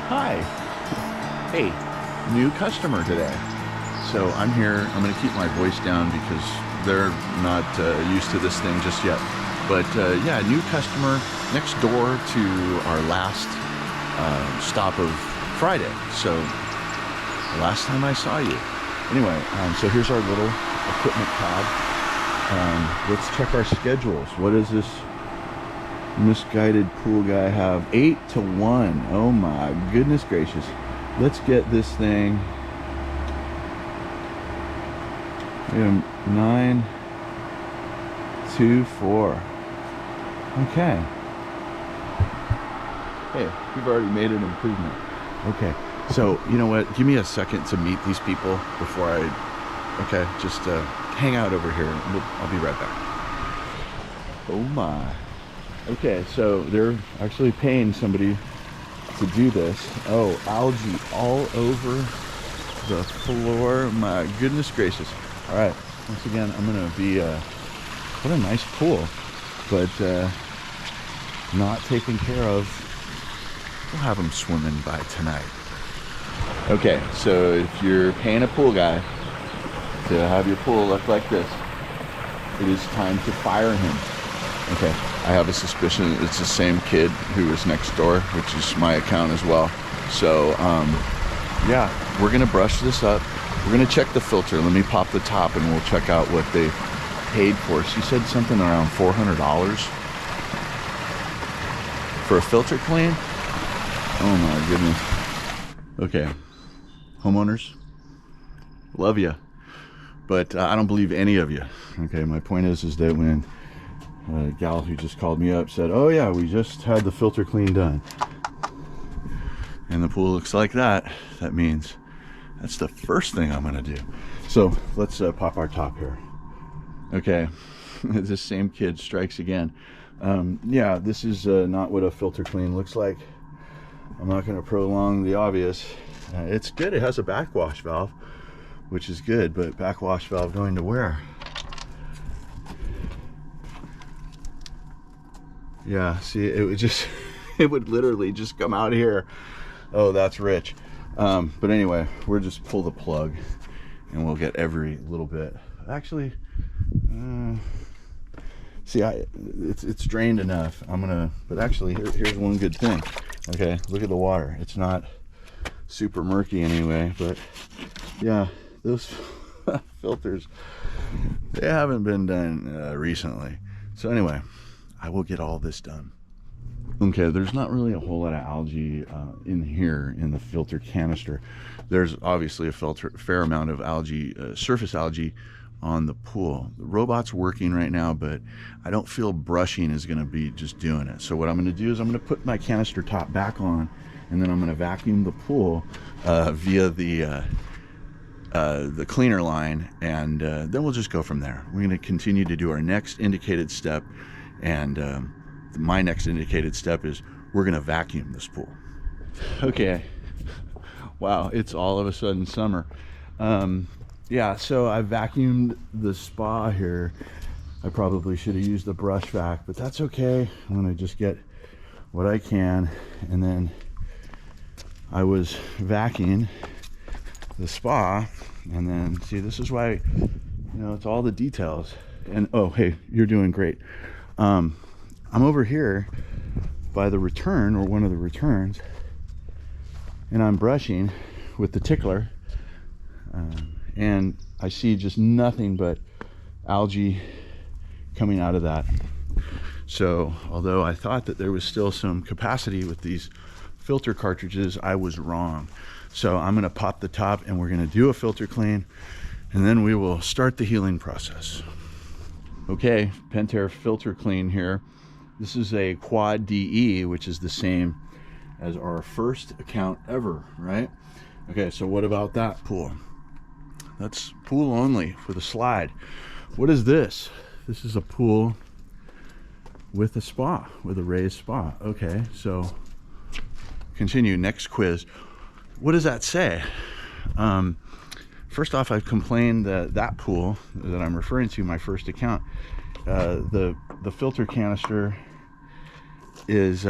Hi. Hey, new customer today. So I'm here. I'm going to keep my voice down because they're not used to this thing just yet. But yeah, new customer next door to our last stop of Friday. So last time I saw you. Anyway, so here's our little equipment pad. Let's check our schedules. What does this misguided pool guy have? 8 to 1. Oh my goodness gracious. Let's get this thing. We have 9 to 4. Okay. Hey, we've already made an improvement. Okay, so you know what? Give me a second to meet these people before I. Okay, just hang out over here. I'll be right back. Oh my. Okay, so they're actually paying somebody to do this. Oh, algae all over the floor. My goodness gracious. All right, once again, I'm gonna be, what a nice pool, but not taken care of. We'll have them swimming by tonight. Okay, so if you're paying a pool guy to have your pool look like this, it is time to fire him. Okay, I have a suspicion it's the same kid who is next door, which is my account as well. So, yeah, we're gonna brush this up. We're gonna check the filter. Let me pop the top and we'll check out what they paid for. She said something around $400 for a filter clean. Oh my goodness. Okay, homeowners, love you, but I don't believe any of you. Okay, my point is that when a gal who just called me up said, oh yeah, we just had the filter clean done and the pool looks like that, that means that's the first thing I'm gonna do. So let's pop our top here. Okay, this same kid strikes again. Yeah, this is not what a filter clean looks like. I'm not going to prolong the obvious. It's good, it has a backwash valve, which is good, but backwash valve going to where? Yeah, see, it would just, it would literally just come out here. Oh, that's rich. But anyway, we'll just pull the plug and we'll get every little bit. Actually, see, it's drained enough. But actually, here's one good thing. Okay, look at the water. It's not super murky anyway, but yeah, those filters, they haven't been done recently. So anyway, I will get all this done. Okay, there's not really a whole lot of algae in here in the filter canister. There's obviously a fair amount of algae, surface algae on the pool. The robot's working right now, but I don't feel brushing is going to be just doing it. So what I'm going to do is I'm going to put my canister top back on, and then I'm going to vacuum the pool via the cleaner line, and then we'll just go from there. We're going to continue to do our next indicated step, and my next indicated step is we're going to vacuum this pool. Okay. Wow, it's all of a sudden summer. Yeah, so I vacuumed the spa here. I probably should have used the brush vac, but that's okay. I'm gonna just get what I can. And then I was vacuuming the spa, and then see, this is why, you know, it's all the details. And oh, hey, you're doing great. I'm over here by the return, or one of the returns, and I'm brushing with the tickler. And I see just nothing but algae coming out of that. So although I thought that there was still some capacity with these filter cartridges, I was wrong. So I'm gonna pop the top and we're gonna do a filter clean, and then we will start the healing process. Okay, Pentair filter clean here. This is a quad DE, which is the same as our first account ever, right? Okay, so what about that pool? That's pool only for the slide. What is this? This is a pool with a spa, with a raised spa. Okay, so continue, next quiz. What does that say? First off, I've complained that that pool that I'm referring to, my first account, the filter canister is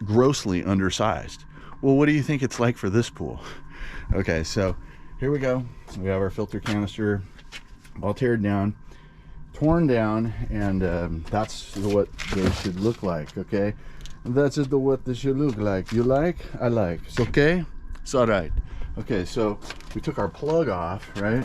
grossly undersized. Well, what do you think it's like for this pool? Okay, so here we go. We have our filter canister all torn down, and that's what they should look like. Okay, that's what they should look like. You like? I like. It's okay. It's all right. Okay, so we took our plug off, right?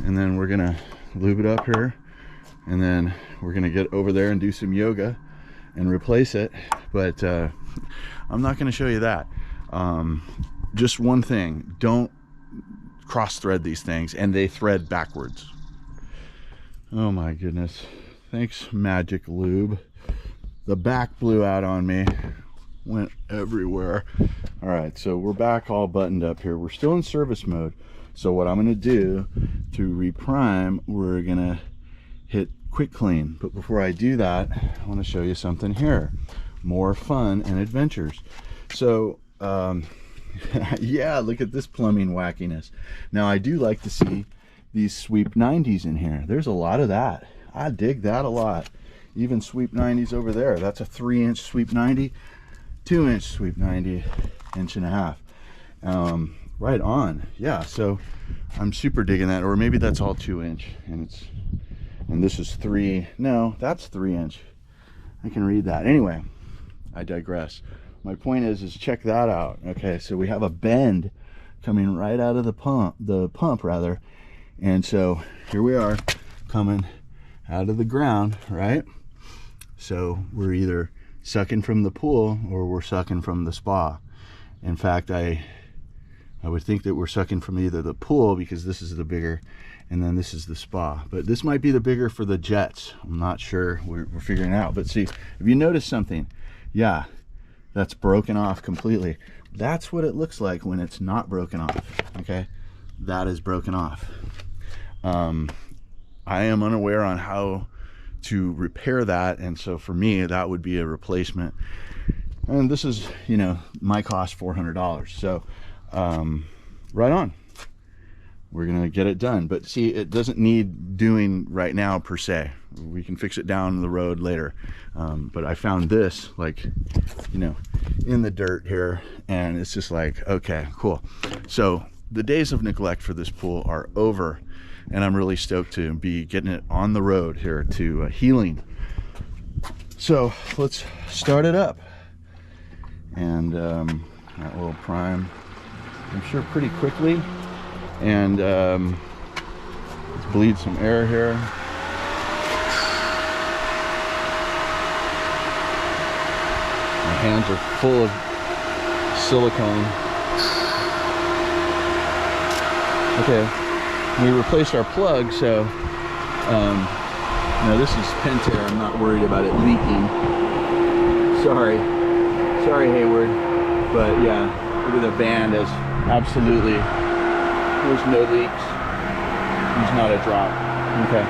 And then we're gonna lube it up here, and then we're gonna get over there and do some yoga and replace it. But I'm not gonna show you that. Just one thing: don't cross thread these things, and they thread backwards. Oh my goodness. Thanks, Magic Lube. The back blew out on me, went everywhere. All right, so we're back all buttoned up here. We're still in service mode. So what I'm gonna do to reprime, we're gonna hit quick clean. But before I do that, I wanna show you something here. More fun and adventures. So, yeah, look at this plumbing wackiness. Now I do like to see these sweep 90s in here. There's a lot of that. I dig that a lot. Even sweep 90s over there. That's a 3-inch sweep 90, 2-inch sweep 90, 1.5 inch. Right on. Yeah, so I'm super digging that. Or maybe that's all 2-inch, and this is 3. No, that's 3-inch. I can read that. Anyway, I digress. My point is check that out. Okay, so we have a bend coming right out of the pump rather. And so here we are coming out of the ground, right? So we're either sucking from the pool or we're sucking from the spa. In fact, I would think that we're sucking from either the pool, because this is the bigger, and then this is the spa. But this might be the bigger for the jets. I'm not sure. We're figuring it out. But see, if you notice something, yeah, that's broken off completely. That's what it looks like when it's not broken off. Okay, that is broken off. I am unaware on how to repair that, and so for me that would be a replacement. And this is, you know, my cost $400. So right on, we're gonna get it done. But see, it doesn't need doing right now per se. We can fix it down the road later. But I found this, like, you know, in the dirt here, and it's just like, okay, cool. So the days of neglect for this pool are over, and I'm really stoked to be getting it on the road here to healing. So let's start it up, and that will prime, I'm sure, pretty quickly. And let's bleed some air here. My hands are full of silicone. Okay. We replaced our plug, so now this is Pentair. I'm not worried about it leaking. Sorry, Hayward, but yeah, look at the band is absolutely, there's no leaks. There's not a drop. Okay,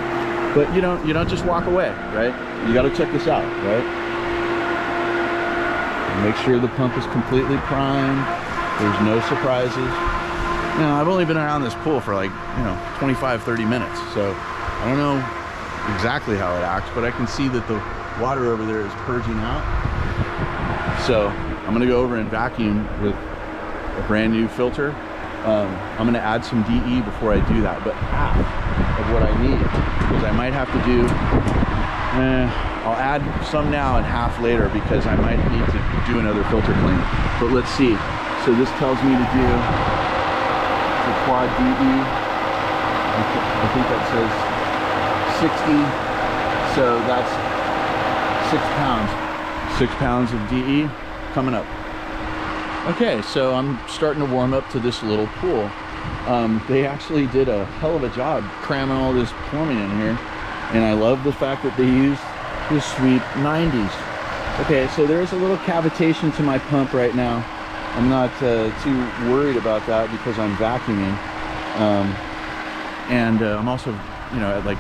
but you don't just walk away, right? You got to check this out, right? Make sure the pump is completely primed. There's no surprises. Now, I've only been around this pool for like, 25-30 minutes, so I don't know exactly how it acts, but I can see that the water over there is purging out. So I'm gonna go over and vacuum with a brand new filter. I'm gonna add some DE before I do that, but half of what I need, because I might have to do, I'll add some now and half later, because I might need to do another filter clean. But let's see. So this tells me to do the quad DE. I think that says 60, so that's 6 pounds. 6 pounds of DE coming up. Okay, so I'm starting to warm up to this little pool. They actually did a hell of a job cramming all this plumbing in here, and I love the fact that they used the sweep 90s. Okay, so there's a little cavitation to my pump right now. I'm not too worried about that because I'm vacuuming, and I'm also, at like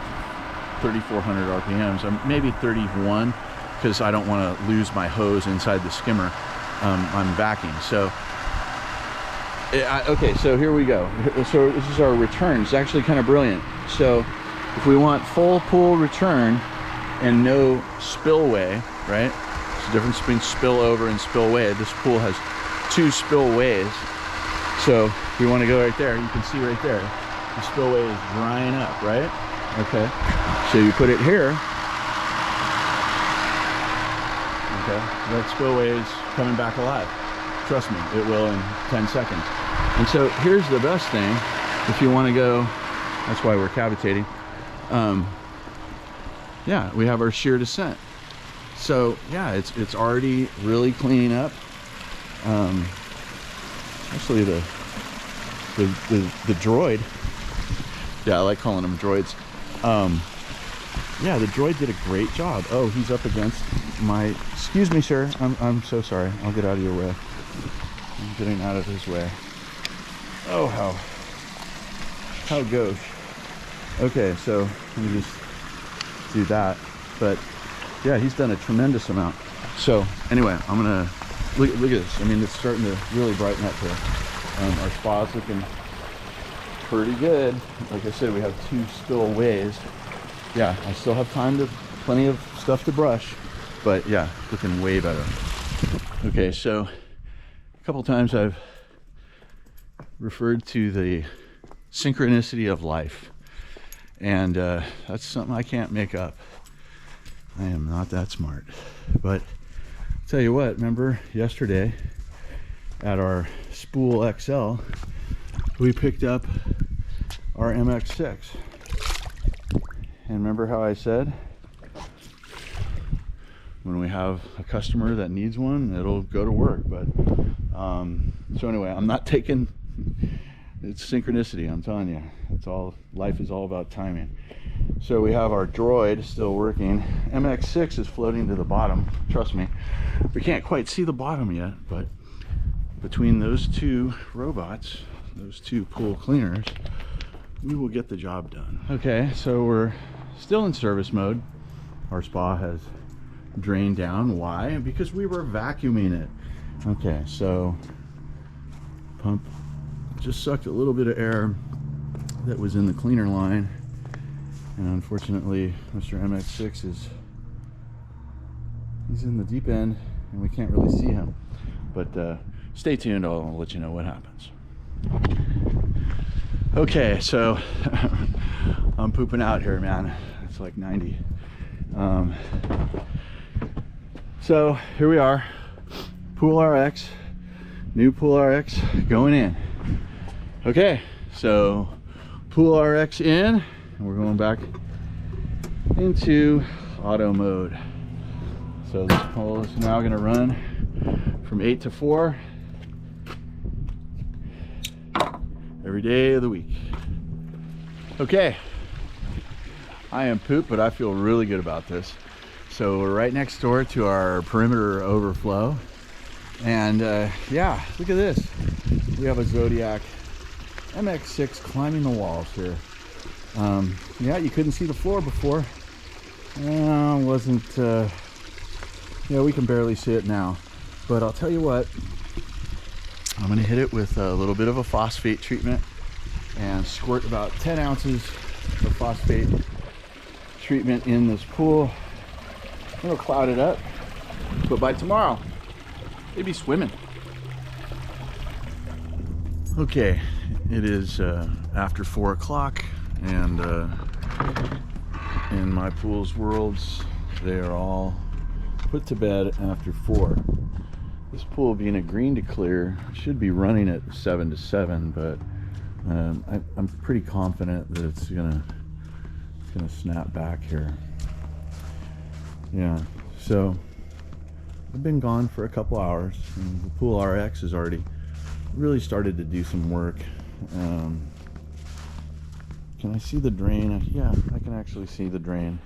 3,400 RPMs. I'm maybe 31, because I don't want to lose my hose inside the skimmer. I'm vacuuming. So, okay, so here we go. So this is our return. It's actually kind of brilliant. So if we want full pool return and no spillway, right? It's the difference between spillover and spillway. This pool has two spillways. So if you want to go right there, you can see right there, the spillway is drying up, right? Okay, so you put it here. Okay, that spillway is coming back alive. Trust me, it will in 10 seconds. And so here's the best thing, if you want to go, that's why we're cavitating. Yeah, we have our shear descent. So yeah, it's already really cleaning up. Actually the droid, yeah, I like calling them droids. Yeah, the droid did a great job. Oh, he's up against my, excuse me, sir. I'm so sorry. I'll get out of your way. I'm getting out of his way. Oh, how gauche. Okay, so let me just do that. But yeah, he's done a tremendous amount. So anyway, I'm gonna look at this. I mean, it's starting to really brighten up here. Our spa's looking pretty good. Like I said, we have two spillways. Yeah, I still have plenty of stuff to brush, but yeah, looking way better. Okay, so a couple times I've referred to the synchronicity of life, and that's something I can't make up. I am not that smart. But I'll tell you what, remember yesterday at our Spool XL, we picked up our MX6. And remember how I said, when we have a customer that needs one, it'll go to work. But so anyway, I'm not taking, it's synchronicity, I'm telling you. It's all, life is all about timing. So we have our droid still working. MX6 is floating to the bottom, trust me. We can't quite see the bottom yet, but between those two robots, those two pool cleaners, we will get the job done. Okay, so we're still in service mode. Our spa has drained down. Why? Because we were vacuuming it. Okay, so pump just sucked a little bit of air that was in the cleaner line, and unfortunately Mr. MX6 he's in the deep end and we can't really see him, but stay tuned, I'll let you know what happens. Okay, so I'm pooping out here, man. It's like 90. So here we are, Pool RX, new Pool RX going in. Okay, so Pool RX in, and we're going back into auto mode. So this pool is now going to run from 8 to 4 every day of the week. Okay, I am pooped, but I feel really good about this. So we're right next door to our perimeter overflow, and yeah, look at this. We have a Zodiac MX6 climbing the walls here. Yeah, you couldn't see the floor before. Yeah, we can barely see it now, but I'll tell you what, I'm gonna hit it with a little bit of a phosphate treatment and squirt about 10 ounces of phosphate treatment in this pool. It'll cloud it up, but by tomorrow, they'd be swimming. Okay, it is after 4 o'clock, and in my pool's worlds, they are all put to bed after 4. This pool, being a green to clear, should be running at 7 to 7, but I'm pretty confident that it's gonna snap back here. Yeah, so I've been gone for a couple hours, and the Pool RX has already really started to do some work. Can I see the drain? Yeah, I can actually see the drain.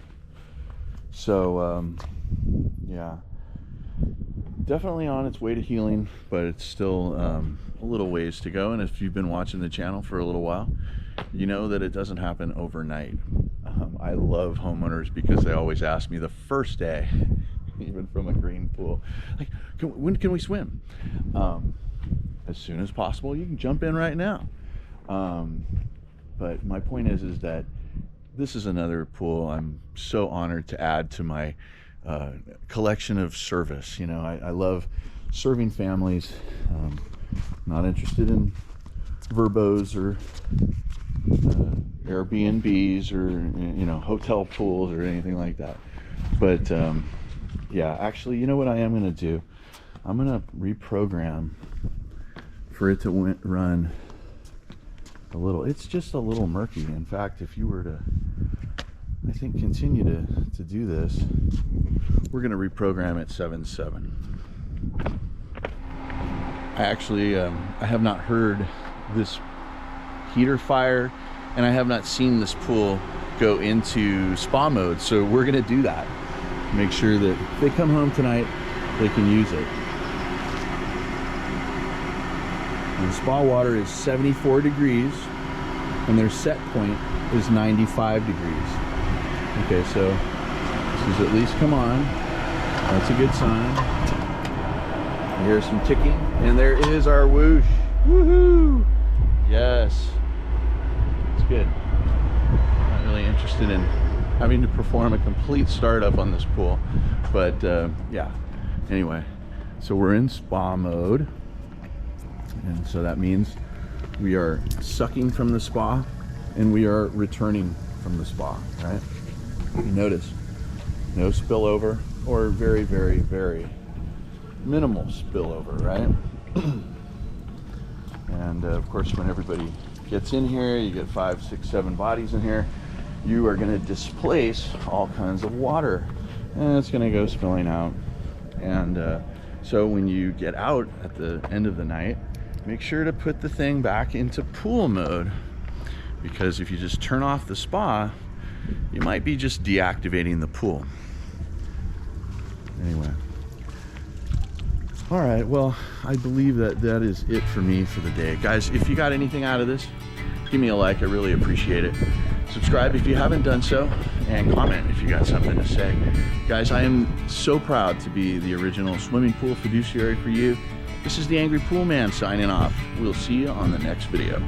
So yeah, definitely on its way to healing, but it's still a little ways to go. And if you've been watching the channel for a little while, you know that it doesn't happen overnight. I love homeowners because they always ask me the first day, even from a green pool, like, when can we swim? As soon as possible. You can jump in right now. But my point is that this is another pool I'm so honored to add to my collection of service. You know, I love serving families. Not interested in verbos or Airbnbs or, you know, hotel pools or anything like that. But yeah, actually, you know what I am going to do? I'm going to reprogram for it to run a little. It's just a little murky. In fact, if you were to, I think, continue to do this, we're going to reprogram at 7.7. I actually, I have not heard this heater fire, and I have not seen this pool go into spa mode, so we're going to do that. Make sure that if they come home tonight, they can use it. And the spa water is 74 degrees, and their set point is 95 degrees. Okay, so this is at least come on. That's a good sign. I hear some ticking, and there is our whoosh. Woohoo! Yes, it's good. Not really interested in having to perform a complete startup on this pool, but yeah. Anyway, so we're in spa mode, and so that means we are sucking from the spa and we are returning from the spa, right? You notice no spillover, or very, very, very minimal spillover, right? And of course, when everybody gets in here, you get 5, 6, 7 bodies in here, you are going to displace all kinds of water, and it's going to go spilling out. And so when you get out at the end of the night, make sure to put the thing back into pool mode, because if you just turn off the spa, you might be just deactivating the pool. Anyway. All right, well, I believe that is it for me for the day. Guys, if you got anything out of this, give me a like. I really appreciate it. Subscribe if you haven't done so, and comment if you got something to say. Guys, I am so proud to be the original swimming pool fiduciary for you. This is the Angry Pool Man signing off. We'll see you on the next video.